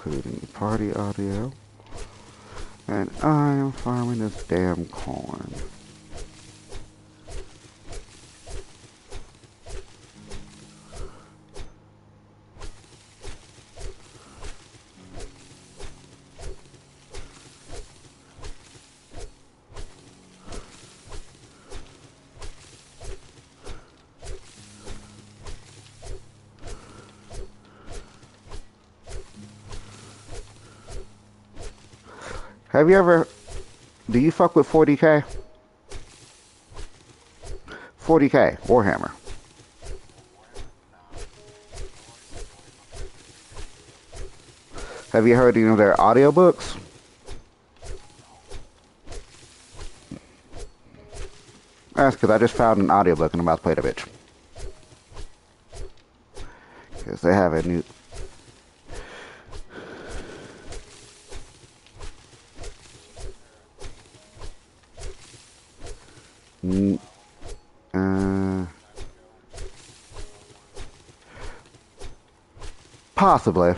including party audio. And I am farming this damn corn. Have you ever... Do you fuck with 40K? 40K, Warhammer. Have you heard any of their audiobooks? That's because I just found an audiobook and I'm about to play the bitch. Because they have a new... Possibly.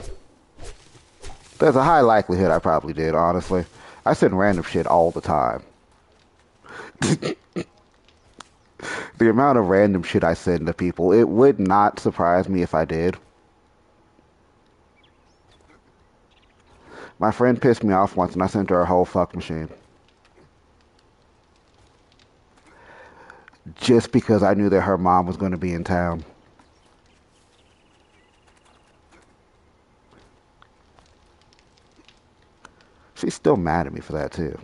There's a high likelihood I probably did, honestly. I send random shit all the time. The amount of random shit I send to people, it would not surprise me if I did. My friend pissed me off once and I sent her a whole fuck machine. Just because I knew that her mom was going to be in town. She's still mad at me for that, too.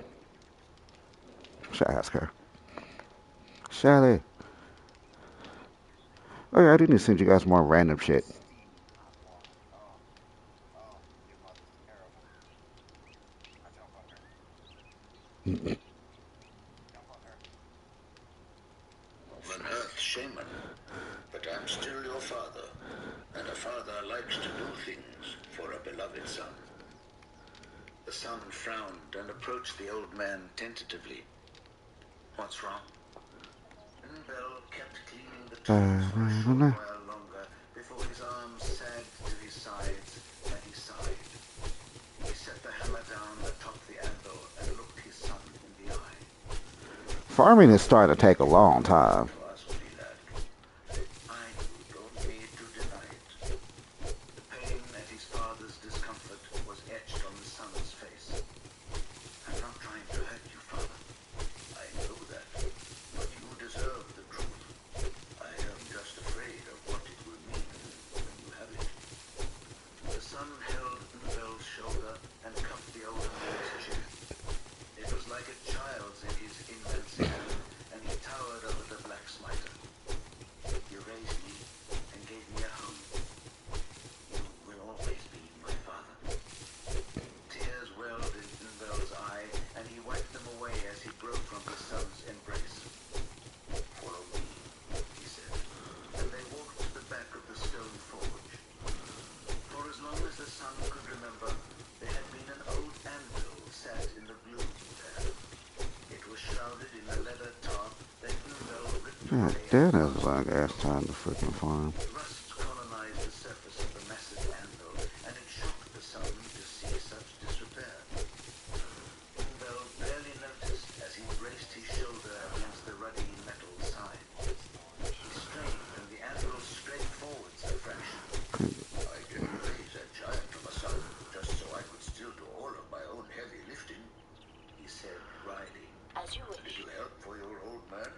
Should I ask her? Shelly. Oh yeah, I do need to send you guys more random shit. Of an Earth shaman, but I'm still your father, and a father likes to do things for a beloved son. The son frowned and approached the old man tentatively. What's wrong? Bell kept cleaning the tools for a short while longer before his arms sagged to his sides and he sighed. He set the hammer down atop the anvil and looked his son in the eye. Farming is starting to take a long time. God damn, that was a long ass time to freaking farm. Rust colonized the surface of the massive anvil, and it shocked the sun to see such disrepair. Bell barely noticed as he braced his shoulder against the ruddy metal side. He strained, and the anvil strayed forwards a fraction. I didn't raise a giant from a son just so I could still do all of my own heavy lifting, he said wryly. As you wish. Little help for your old man?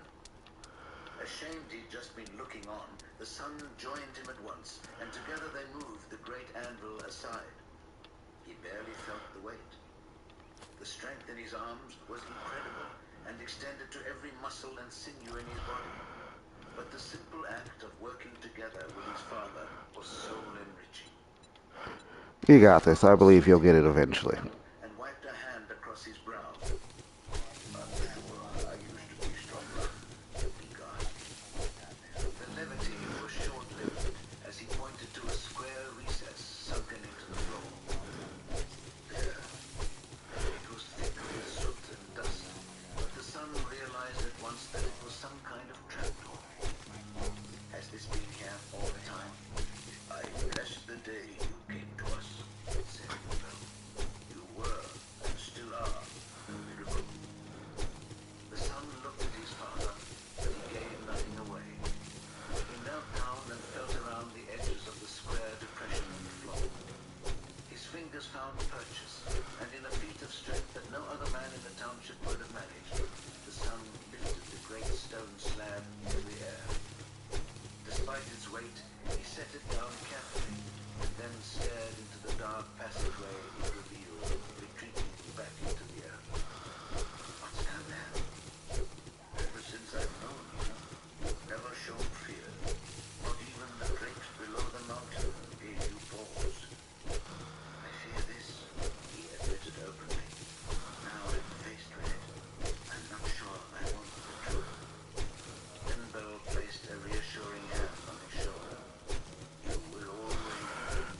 Ashamed he'd just been looking on, the son joined him at once, and together they moved the great anvil aside. He barely felt the weight. The strength in his arms was incredible, and extended to every muscle and sinew in his body. But the simple act of working together with his father was soul-enriching. You got this. I believe you'll get it eventually. And wiped a hand across his brow. I'm sure I used to be stronger. The levity was short-lived as he pointed to a square recess sunken into the floor. There. It was thick with soot and dust, but the son realized at once that it was some kind of trapdoor. Has this been here all the time? I bless the day you came to us, it said.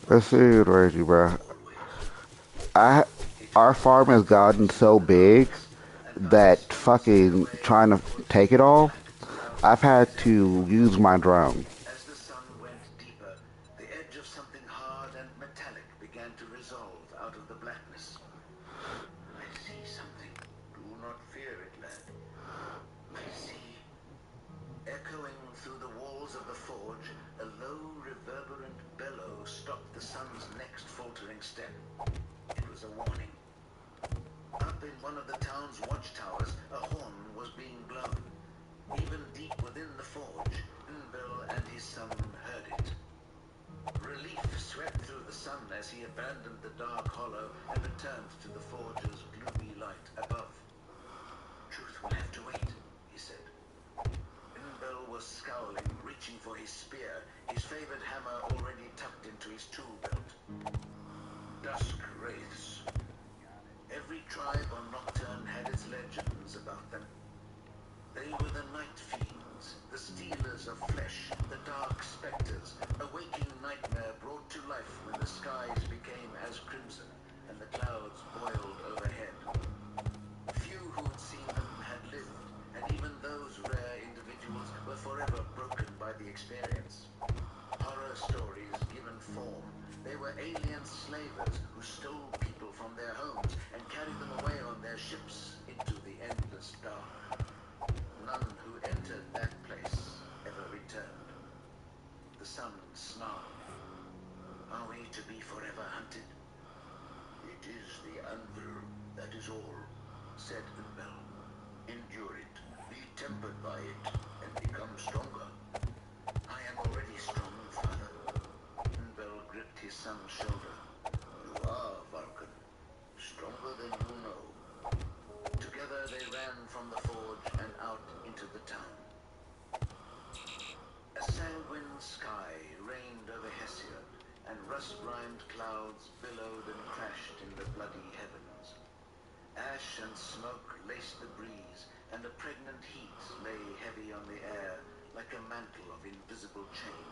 Let's see, Reggie, bro. Always. I He our told me farm has gotten stories so of the big darkness and that us sneaking fucking away trying to towards take the it all, black cloud I've had skies of the to use Everloom. my drone. As the sun went deeper, the edge of something hard and metallic began to resolve out of the blackness. I see something. Do not fear it, lad. I see. Echoing through the walls of the forge, a low, reverberant bellow stopped the sun's next faltering step. It was a warning. Up in one of the town's watchtowers, a horn was being blown. Even deep within the forge, Unbel and his son heard it. Relief swept through the sun as he abandoned the dark hollow and returned to the forge's gloomy light above. Truth will have to wait, he said. Unbel was scowling, reaching for his spear, his favored hammer already tucked into his tool belt. Dusk wraiths. Every tribe on Nocturne had its legends about them. They were the night fiends, the stealers of flesh, the dark specters, a waking nightmare brought to life when the skies became as crimson and the clouds boiled overhead. Few who had seen them had lived, and even those rare individuals were forever broken by the experience. Horror stories given form, they were alien slavers who stole people from their homes and carried them away on their ships into the endless dark. None who entered that place ever returned. The sun snarled. Are we to be forever hunted? It is the anvil, that is all, said Unbel. Endure it, be tempered by it, and become stronger. I am already strong, father. Unbel gripped his son's shoulder. You are, Vulcan. Stronger than you know. Together they ran from the forge and out into the town. A sanguine sky reigned over Hesiod, and rust-grimed clouds billowed and crashed in the bloody heavens. Ash and smoke laced the breeze, and a pregnant heat lay heavy on the air like a mantle of invisible chain.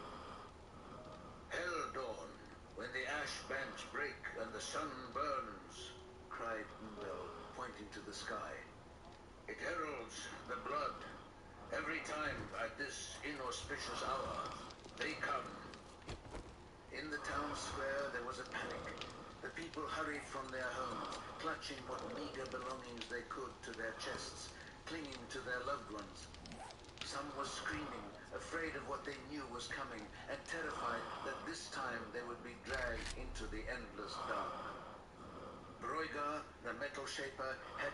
Hell dawn, when the ash banks break and the sun burns, cried Unbel, pointing to the sky. It heralds the blood. Every time at this inauspicious hour, they come. In the town square there was a panic. The people hurried from their homes, clutching what meager belongings they could to their chests, clinging to their loved ones. Some were screaming, afraid of what they knew was coming, and terrified that this time they would be dragged into the endless dark. Broigar, the metal shaper, had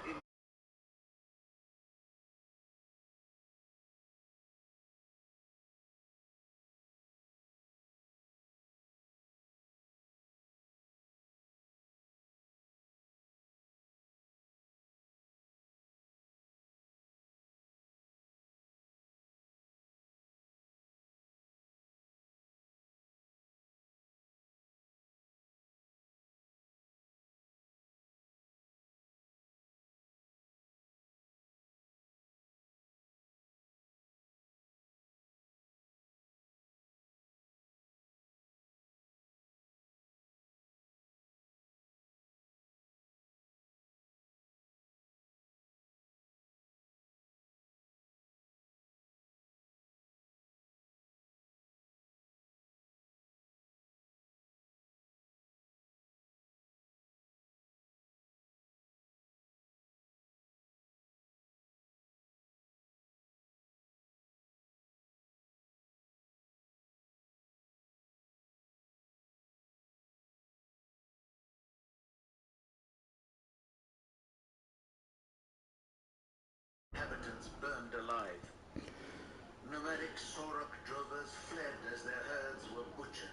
inhabitants burned alive. Nomadic Sorok drovers fled as their herds were butchered.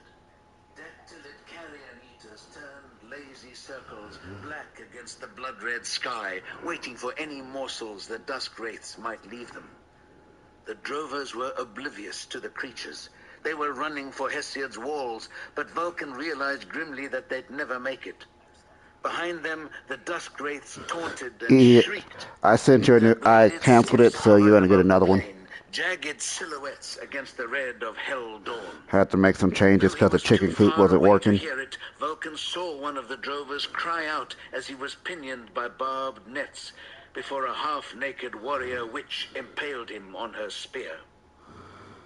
Dactylid carrion eaters turned lazy circles, black against the blood-red sky, waiting for any morsels the dusk wraiths might leave them. The drovers were oblivious to the creatures. They were running for Hesiod's walls, but Vulcan realized grimly that they'd never make it. Behind them, the dusk wraiths taunted and Yeah, shrieked. I sent you a Their new. I bearded canceled it, steeds so you're hovered gonna get above the another one. plain, jagged silhouettes against the red of Hell Dawn. Had to make some changes Though he because the was chicken too coop far wasn't away working. to hear it, Vulcan saw one of the drovers cry out as he was pinioned by barbed nets before a half-naked warrior witch impaled him on her spear.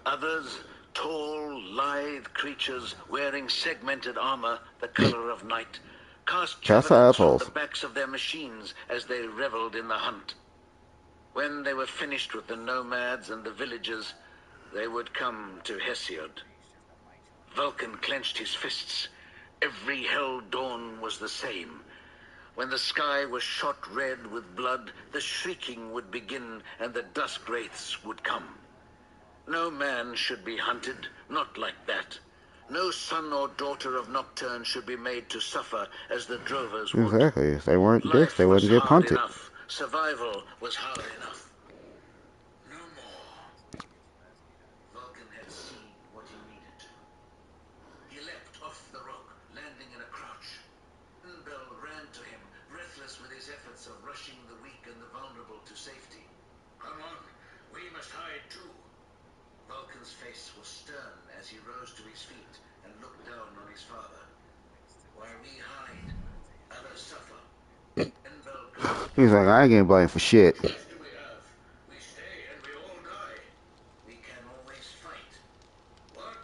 Others, tall, lithe creatures wearing segmented armor the color of night, cast javelins from the backs of their machines as they reveled in the hunt. When they were finished with the nomads and the villagers, they would come to Hesiod. Vulcan clenched his fists. Every Hell Dawn was the same. When the sky was shot red with blood, the shrieking would begin and the dusk wraiths would come. No man should be hunted, not like that. No son or daughter of Nocturne should be made to suffer as the drovers would. Exactly. If they weren't dicks, Life they was wouldn't get hard hunted. enough. Survival was hard enough. No more. Vulcan had seen what he needed to. He leapt off the rock, landing in a crouch. Unbel ran to him, breathless with his efforts of rushing the weak and the vulnerable to safety. Come on, we must hide too. Vulcan's face was stern as he rose to his feet and looked down on his father. While we hide, others suffer. He's like, I ain't getting blamed for shit. We stay and we all die. We can always fight. What?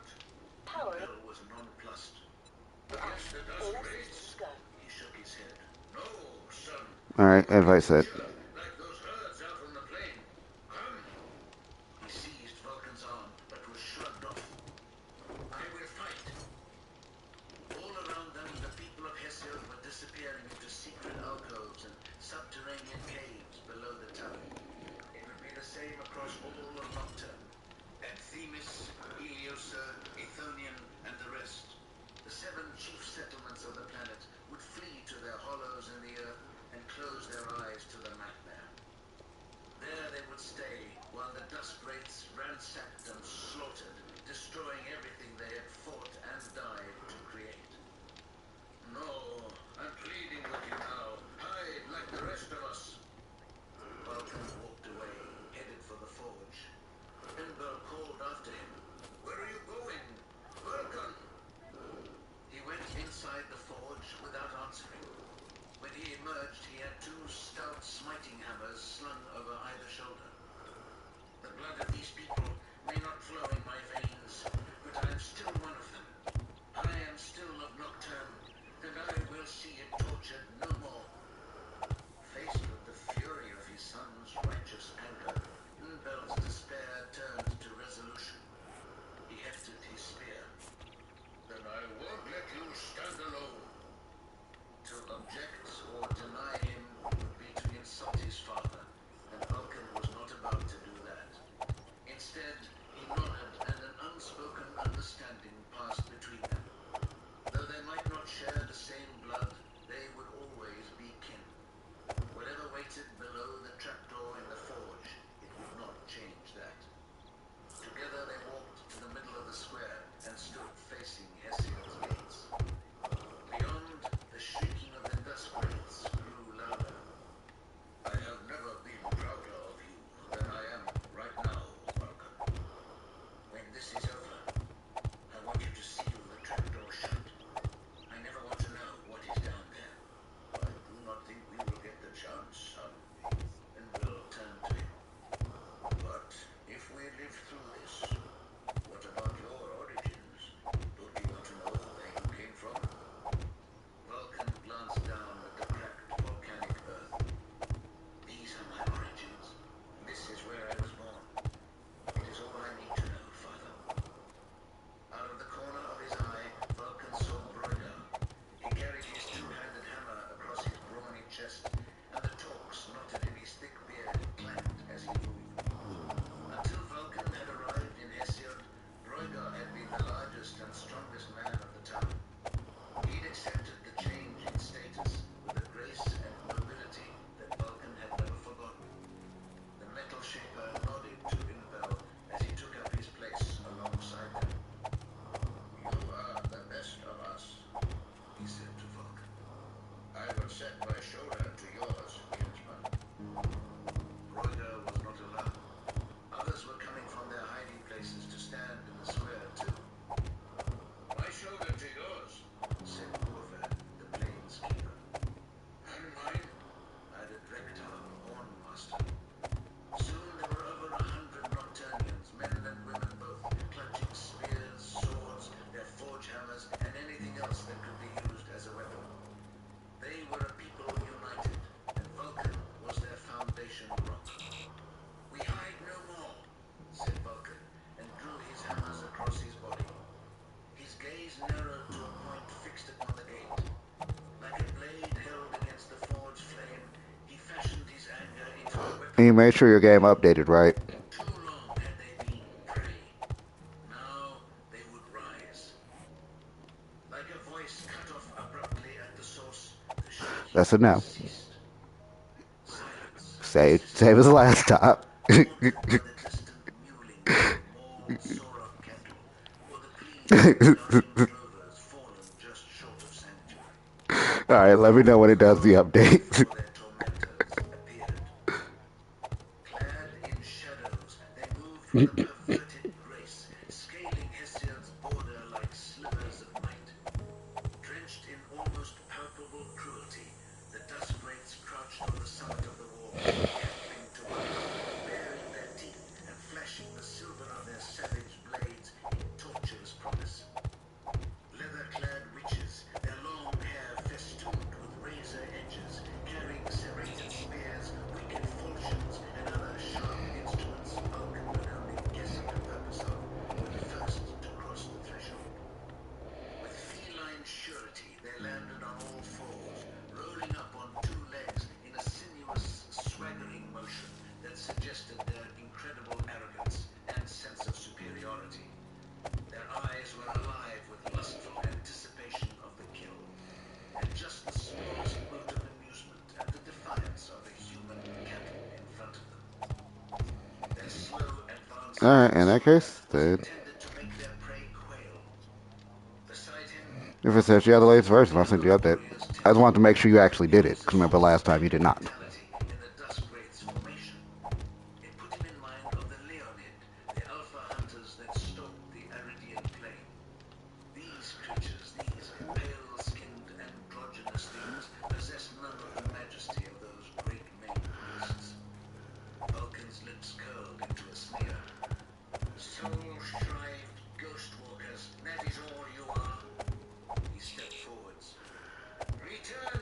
Bill was nonplussed. Against the dust wraiths? He shook his head. No, son. Alright, as I said. Like those herds out on the plain. Come. He seized Vulcan's arm, but was shrugged off. I will fight. All around them, the people of Hesiod were disappearing into secret alcoves and subterranean caves below the town. It would be the same across all of Nocturne. And Themis, Eliosa, Aethonian, and the rest. The 7 chief settlements of the planet would flee to their hollows in the earth and close their eyes to the nightmare. There they would stay while the dust wraiths ransacked and slaughtered, destroying everything they had fought and died to create. No, I'm pleading with you now. Hide like the rest of us. Vulcan walked away, headed for the forge. Unbel called after him. Where are you going? Vulcan! He went inside the forge without answering. When he emerged, he had 2 stout smiting hammers slung over either shoulder. The blood of these people may not flow in my veins, but I am still one of them. I am still of Nocturne, and I will see it tortured no more. Faced with the fury of his son's righteous anger, Unbel's despair turned to resolution. He hefted his spear. Then I won't let you stand alone. To object or deny him would be to insult his father, and Vulcan was not about to do that. Instead, he nodded, and an And you made sure your game updated, right? Too long had they been prey. Now they would rise. Like a voice cut off abruptly at the source, the shrieking That's a no. ceased. Silence Same persisted, as last time. haunted by the distant mewlings of mauled Sorok cattle or the pleas of dying drovers fallen just short of sanctuary. Alright, let me know when it does the Long update. before their tormentors appeared. Clad in shadows, they moved with a perverted grace, scaling Hesiod's border like slivers of night. Drenched in almost palpable cruelty, the dust wraiths crouched on the summit of the wall, cackling to one another, baring their teeth and flashing the silver of their savage blades in torturous promise. Leather-clad witches, their long hair festooned with razor edges, carrying serrated spears, wicked falchions, and other sharp instruments Vulcan could only guess at the purpose of, were the first to cross the threshold. With feline surety, they landed on all fours, rolling up on two legs in a sinuous, swaggering motion that suggested their incredible arrogance and sense of superiority. Their eyes were alive with lustful anticipation of the kill, and just the smallest note of amusement at the defiance of the human cattle in front of them. Their slow advancing Alright, in that onslaught case, was then intended to make their prey quail. Beside him, if it says you have the latest version, I'll send you update. warriors I just wanted to make sure you actually It did it, was a because remember source last of time you did not. vitality in the Duskwraith's formation. It put him in mind of the Leonid, the alpha hunters that stalked the Aridian plain. These creatures, these pale-skinned, androgynous things, possess none of the majesty of those great maned beasts. Vulcan's lips curled into a sneer. Soul-shrived ghost walkers, that is all you are. He stepped forwards. Return,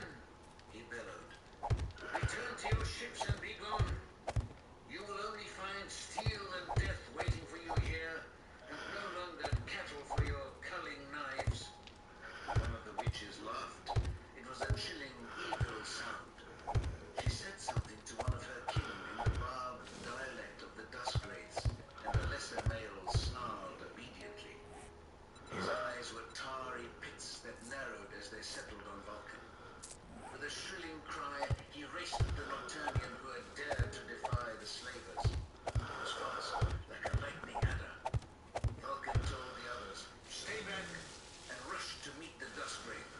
he bellowed. Return to your ships and be gone. You will only find steel and death waiting for you here, and no longer cattle for your culling knives. One of the witches laughed. It was a chilling, evil sound. She said something to one of her kin in the barbed dialect of the Duskwraiths, and the lesser males snarled obediently. His eyes were tarry pits that narrowed as they settled on Vulcan. With a shrilling cry, he raced at the Nocturnian who had dared to defy the slavers. He was fast, like a lightning adder. Vulcan told the others, "Stay back," and rushed to meet the Duskwraith.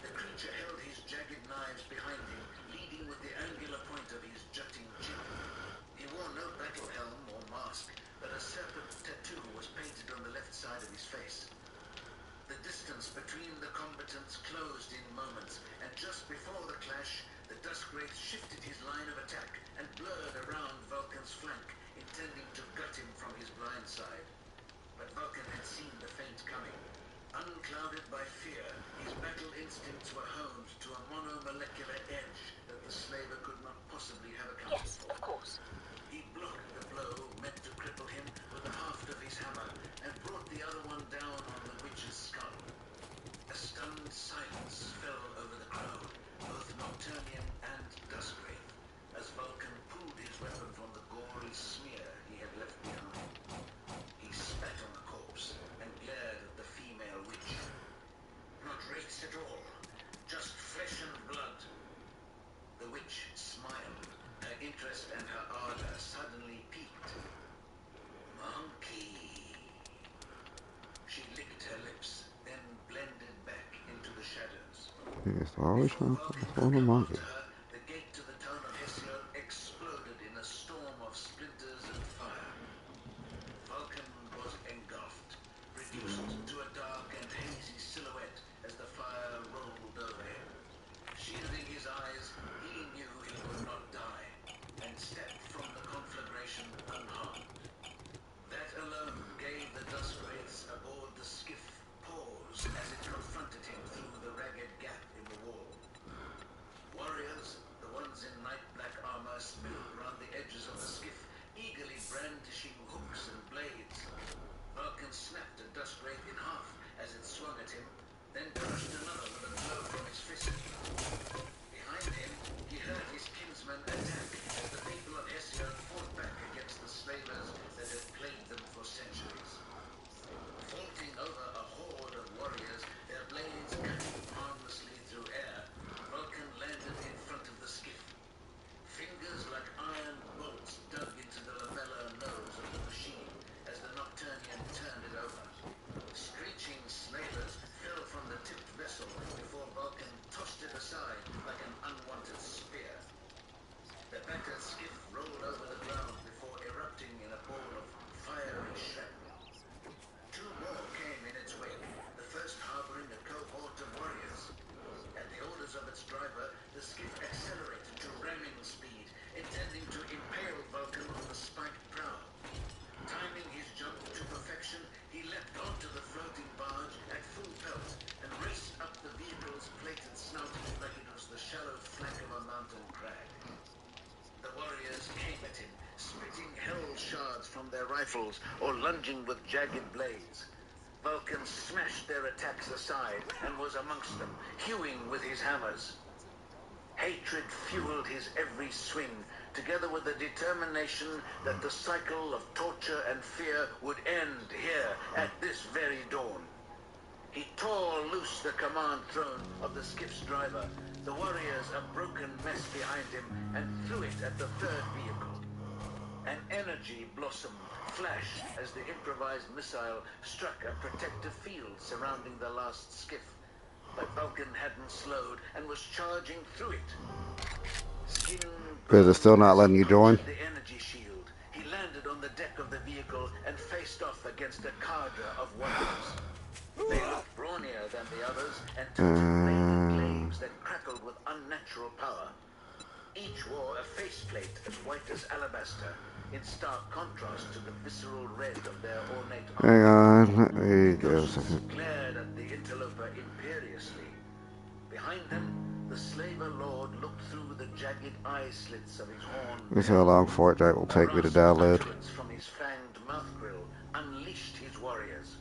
The creature held his jagged knives behind him, leading with the angular point of his jutting chin. He wore no battle helm or mask, but a serpent tattoo was painted on the left side of his face. The distance between the combatants closed in moments, and just before the clash, the Duskwraith shifted his line of attack and blurred around Vulcan's flank, intending to gut him from his blind side. But Vulcan had seen the feint coming. Unclouded by fear, his battle instincts were honed to a monomolecular edge that the slaver could not possibly have accounted for. Yes, of course. He blocked the blow meant to cripple him with the haft of his hammer and brought the other one down on the witch's skull. A stunned silence fell over the crowd, both Nocturnian and Duskwraith, as Vulcan pulled his weapon from the gory smear he had left behind. He spat on the corpse and glared at the female witch. Not wraiths at all, just flesh and blood. The witch smiled, her interest and her ardor suddenly peaked. Monkey. She licked her lips, then blended back into the shadows. It's always Before trying to Vulcan follow could the come monkey. after her, the gate to the town of Hesiod exploded in a storm of splinters and fire. Vulcan was engulfed, reduced to a dark and hazy silhouette as the fire rolled over him. Shielding his eyes, he knew he would not die, and stepped from the conflagration unharmed. That alone gave the Duskwraiths aboard the skiff pause as it confronted him through the ragged gap in the wall. Warriors, the ones in night black armor, spilled round the edges of the skiff, eagerly brandishing hooks and blades. Vulcan snapped a Duskwraith in half as it swung at him, then crushed another with a blow from his fist. Behind him, he heard his kinsman attack as the people of rifles or lunging with jagged blades. Vulcan smashed their attacks aside and was amongst them, hewing with his hammers. Hatred fueled his every swing, together with the determination that the cycle of torture and fear would end here at this very dawn. He tore loose the command throne of the skiff's driver, the warriors a broken mess behind him, and threw it at the third vehicle. An energy blossom flashed as the improvised missile struck a protective field surrounding the last skiff. But Vulcan hadn't slowed and was charging through it. Skin Is it still not letting you join? the energy shield. He landed on the deck of the vehicle and faced off against a cadre of warriors. They looked brawnier than the others and toted flaming glaives that crackled with unnatural power. Each wore a faceplate as white as alabaster, in stark contrast to the visceral red of their ornate Hang armor. on, let me go a Ghosts second. glared at the interloper imperiously. Behind them, the slaver lord looked through the jagged eye slits of his horn. Let me see how long Fortnite will take me to download. From his fanged mouth grill unleashed his warriors.